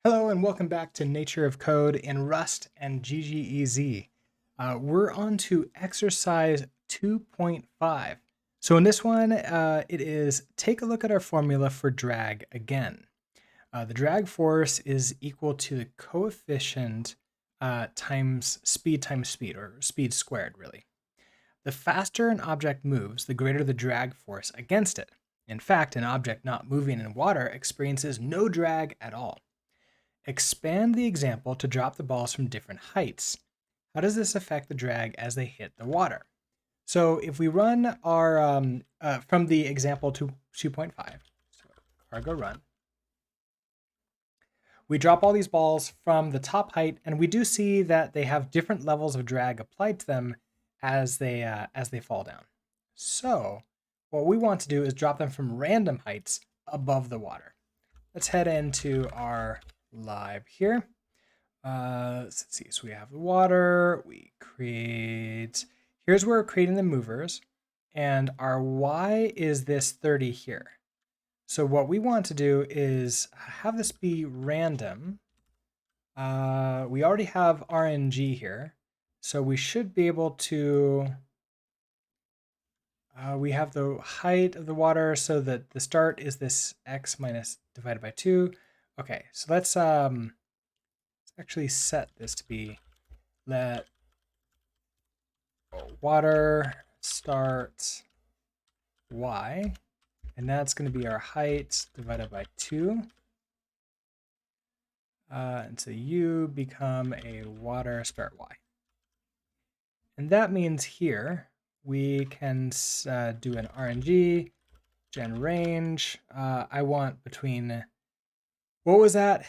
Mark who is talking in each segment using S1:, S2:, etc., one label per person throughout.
S1: Hello and welcome back to Nature of Code in Rust and GGEZ. We're on to exercise 2.5. So in this one, it is take a look at our formula for drag again. The drag force is equal to the coefficient times speed, or speed squared, really. The faster an object moves, the greater the drag force against it. In fact, an object not moving in water experiences no drag at all. Expand the example to drop the balls from different heights. How does this affect the drag as they hit the water? So if we run our, from the example to 2.5, so cargo run, we drop all these balls from the top height, and we do see that they have different levels of drag applied to them as they fall down. So what we want to do is drop them from random heights above the water. Let's head into our live here. Let's see. So we have the water. Here's where we're creating the movers, and our Y is this 30 here. So what we want to do is have this be random. We already have RNG here, so we should be able to. We have the height of the water, so that the start is this x minus divided by 2. Okay, so let's actually set this to be let water start y, and that's going to be our height divided by 2. And so you become a water start y. And that means here we can do an RNG gen range. I want between, what was that?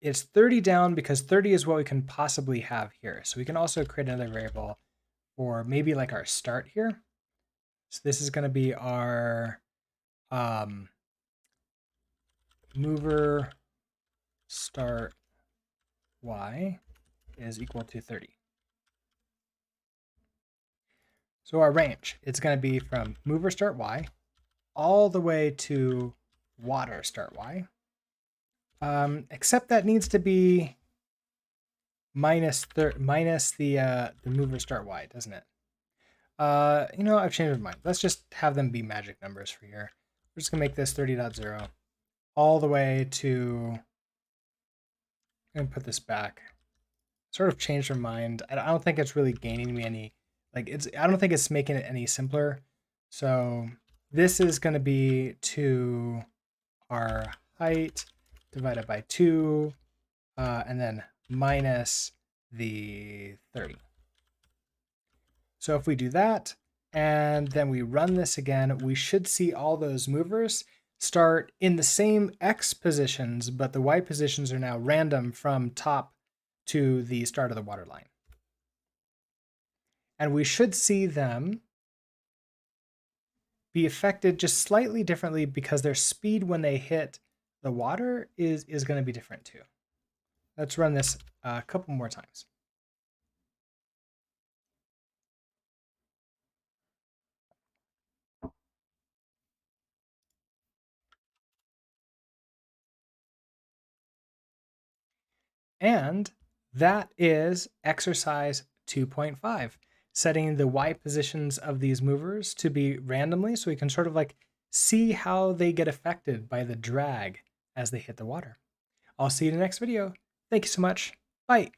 S1: It's 30 down because 30 is what we can possibly have here. So we can also create another variable for maybe like our start here. So this is going to be our mover start y is equal to 30. So our range, it's going to be from mover start y all the way to water start y. Except that needs to be minus the mover start y, doesn't it? I've changed my mind. Let's just have them be magic numbers for here. We're just gonna make this 30.0 all the way to. I'm gonna put this back. Sort of changed my mind. I don't think it's really gaining me any. I don't think it's making it any simpler. So this is gonna be to our height divided by 2, and then minus the 30. So if we do that, and then we run this again, we should see all those movers start in the same X positions, but the Y positions are now random from top to the start of the water line. And we should see them be affected just slightly differently because their speed when they hit the water is going to be different too. Let's run this a couple more times. And that is exercise 2.5, setting the Y positions of these movers to be randomly so we can sort of like see how they get affected by the drag as they hit the water. I'll see you in the next video. Thank you so much. Bye.